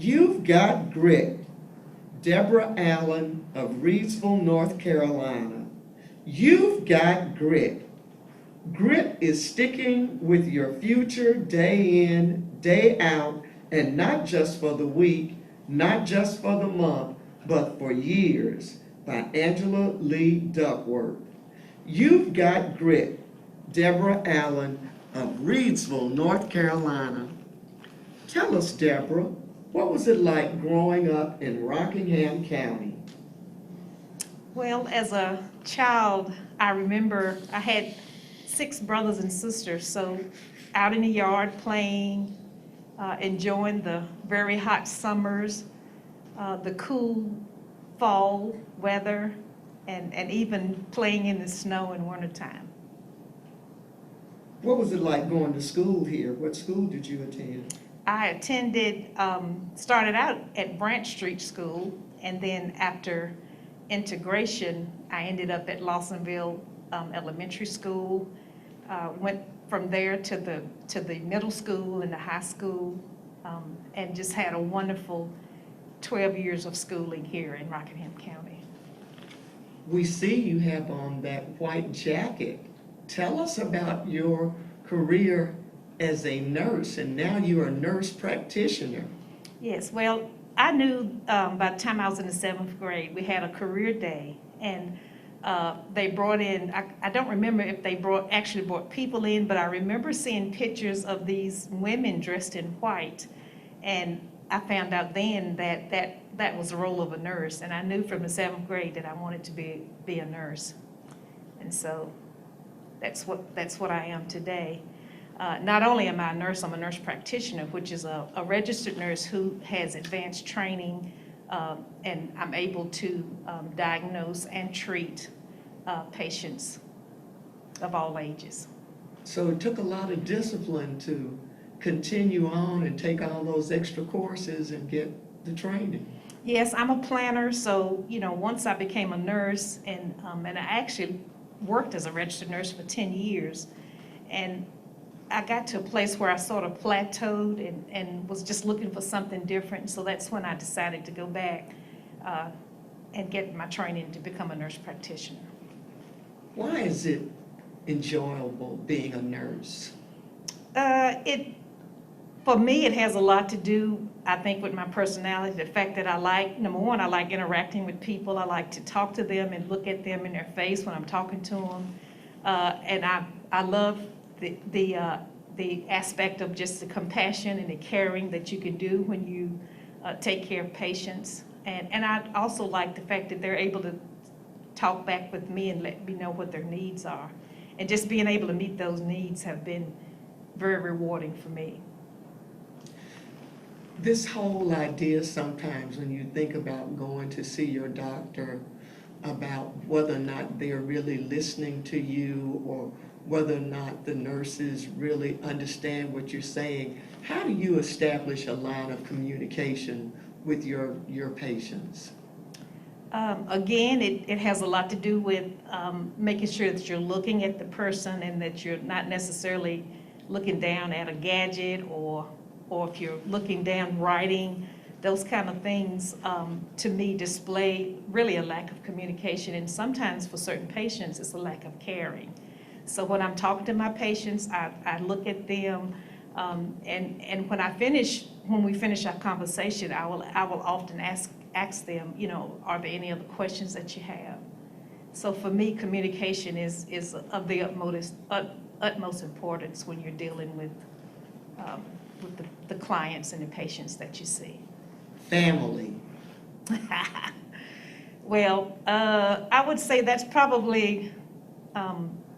You've got grit. Debra Allen of Reidsville, North Carolina. You've got grit. Grit is sticking with your future day in, day out, and not just for the week, not just for the month, but for years, by Angela Lee Duckworth. You've got grit. Debra Allen of Reidsville, North Carolina. Tell us, Debra, what was it like growing up in Rockingham County? Well, as a child, I remember I had 6 brothers and sisters, so out in the yard playing, enjoying the very hot summers, the cool fall weather, and even playing in the snow in wintertime. What was it like going to school here? What school did you attend? I attended, started out at Branch Street School, and then after integration, I ended up at Lawsonville Elementary School. Went from there to the middle school and the high school, and just had a wonderful 12 years of schooling here in Rockingham County. We see you have on that white jacket. Tell us about your career as a nurse, and now you're a nurse practitioner. Yes, well, I knew by the time I was in the 7th grade, we had a career day, and they brought in, I don't remember if they actually brought people in, but I remember seeing pictures of these women dressed in white, and I found out then that was the role of a nurse, and I knew from the 7th grade that I wanted to be a nurse, and so that's what I am today. Not only am I a nurse, I'm a nurse practitioner, which is a registered nurse who has advanced training, and I'm able to diagnose and treat patients of all ages. So it took a lot of discipline to continue on and take all those extra courses and get the training. Yes, I'm a planner, so once I became a nurse, and I actually worked as a registered nurse for 10 years, and I got to a place where I sort of plateaued and was just looking for something different. So that's when I decided to go back and get my training to become a nurse practitioner. Why is it enjoyable being a nurse? For me, it has a lot to do, I think, with my personality. The fact that number one, I like interacting with people. I like to talk to them and look at them in their face when I'm talking to them. And I love the aspect of just the compassion and the caring that you can do when you take care of patients. And I also like the fact that they're able to talk back with me and let me know what their needs are. And just being able to meet those needs have been very rewarding for me. This whole idea sometimes when you think about going to see your doctor about whether or not they're really listening to you or whether or not the nurses really understand what you're saying, how do you establish a line of communication with your patients? Again, it has a lot to do with making sure that you're looking at the person and that you're not necessarily looking down at a gadget or if you're looking down writing. Those kind of things, to me, display really a lack of communication, and sometimes for certain patients, it's a lack of caring. So when I'm talking to my patients, I look at them, and when we finish our conversation, I will often ask them, are there any other questions that you have? So for me, communication is of the utmost importance when you're dealing with the clients and the patients that you see. Family. Well, I would say that's probably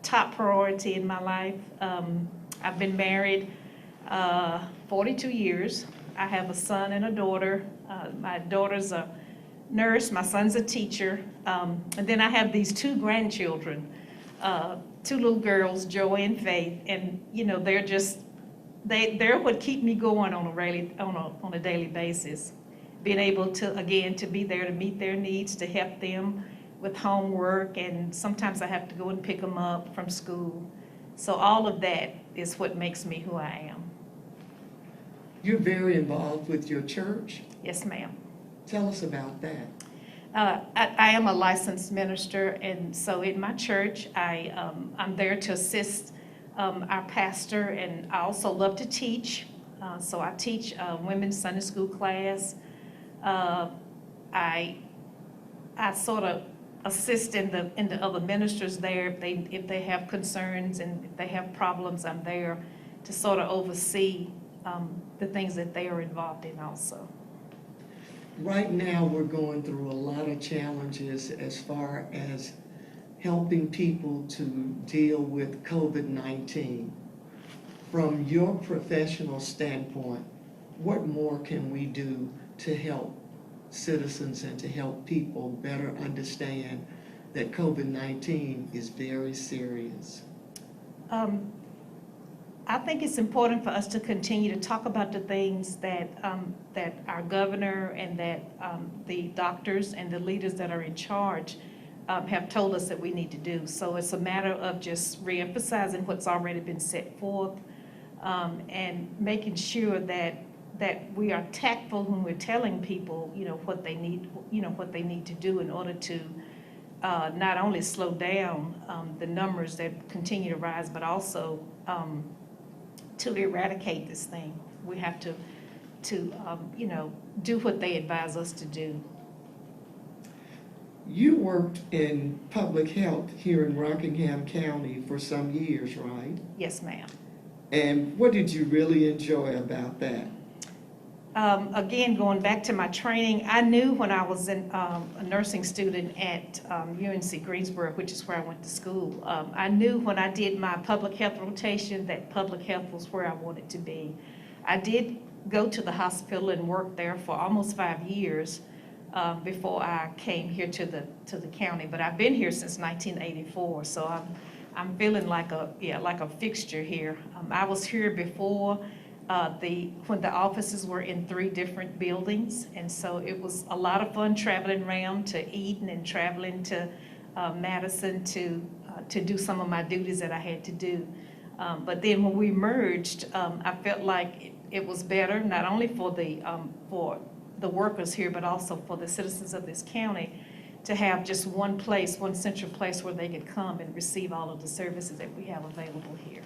top priority in my life. I've been married 42 years. I have a son and a daughter. My daughter's a nurse, my son's a teacher, and then I have these 2 grandchildren, 2 little girls, Joy and Faith, and they're what keep me going on a daily basis. Being able to be there to meet their needs, to help them with homework, and sometimes I have to go and pick them up from school. So all of that is what makes me who I am. You're very involved with your church. Yes, ma'am. Tell us about that. I am a licensed minister, and so in my church, I'm there to assist our pastor, and I also love to teach. So I teach women's Sunday school class. I sort of assist in the other ministers there if they have concerns and if they have problems. I'm there to sort of oversee the things that they are involved in also. Right now, we're going through a lot of challenges as far as helping people to deal with COVID-19. From your professional standpoint, what more can we do to help citizens and to help people better understand that COVID-19 is very serious? I think it's important for us to continue to talk about the things that that our governor and that the doctors and the leaders that are in charge have told us that we need to do. So it's a matter of just reemphasizing what's already been set forth and making sure that we are tactful when we're telling people, what they need, what they need to do in order to not only slow down the numbers that continue to rise, but also to eradicate this thing. We have to do what they advise us to do. You worked in public health here in Rockingham County for some years, right? Yes, ma'am. And what did you really enjoy about that? Again, going back to my training, I knew when I was a nursing student at UNC Greensboro, which is where I went to school, I knew when I did my public health rotation that public health was where I wanted to be. I did go to the hospital and work there for almost 5 years before I came here to the county, but I've been here since 1984, so I'm feeling like a fixture here. I was here before when the offices were in 3 different buildings, and so it was a lot of fun traveling around to Eden and traveling to Madison to do some of my duties that I had to do. But then when we merged, I felt like it was better, not only for the workers here, but also for the citizens of this county, to have just one place, one central place where they could come and receive all of the services that we have available here.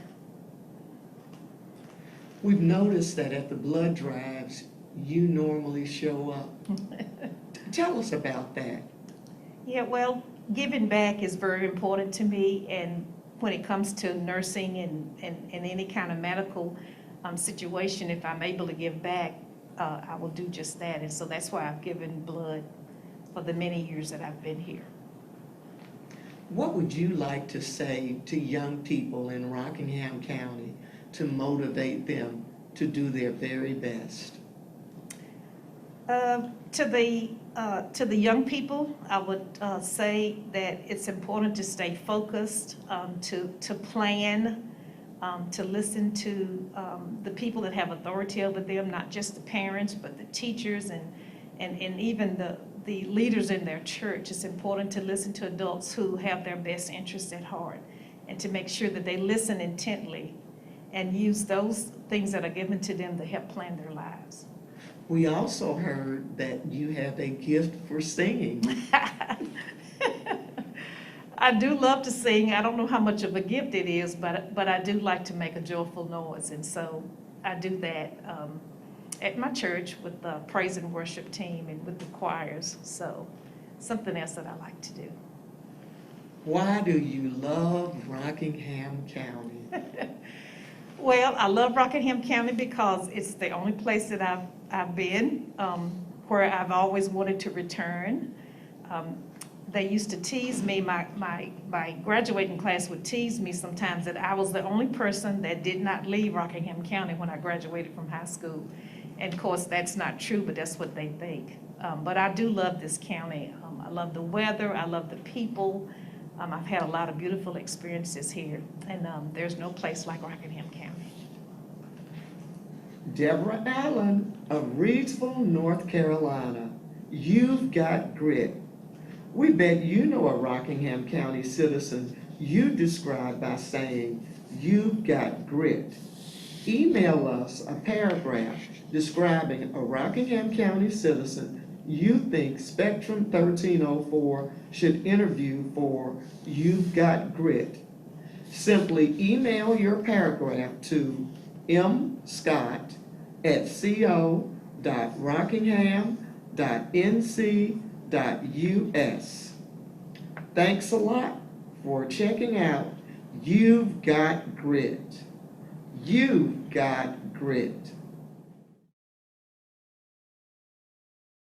We've noticed that at the blood drives, you normally show up. Tell us about that. Yeah, well, giving back is very important to me, and when it comes to nursing and any kind of medical situation, if I'm able to give back, I will do just that. And so that's why I've given blood for the many years that I've been here. What would you like to say to young people in Rockingham County to motivate them to do their very best? To the young people, I would say that it's important to stay focused, to plan, to listen to the people that have authority over them, not just the parents, but the teachers and even the leaders in their church. It's important to listen to adults who have their best interests at heart, and to make sure that they listen intently and use those things that are given to them to help plan their lives. We also heard that you have a gift for singing. I do love to sing. I don't know how much of a gift it is, but I do like to make a joyful noise, and so I do that at my church with the praise and worship team and with the choirs. So something else that I like to do. Why do you love Rockingham County? Well, I love Rockingham County because it's the only place that I've been where I've always wanted to return. They used to tease me, my graduating class would tease me sometimes that I was the only person that did not leave Rockingham County when I graduated from high school. And of course, that's not true, but that's what they think. But I do love this county. I love the weather, I love the people. I've had a lot of beautiful experiences here, and there's no place like Rockingham County. Debra Allen of Reidsville, North Carolina. You've got grit. We bet you know a Rockingham County citizen you describe by saying, "You've got grit." email us a paragraph describing a Rockingham County citizen you think Spectrum 1304 should interview for You've Got Grit. Simply email your paragraph to mscott@co.rockingham.nc.us. Thanks a lot for checking out You've Got Grit. You've Got Grit.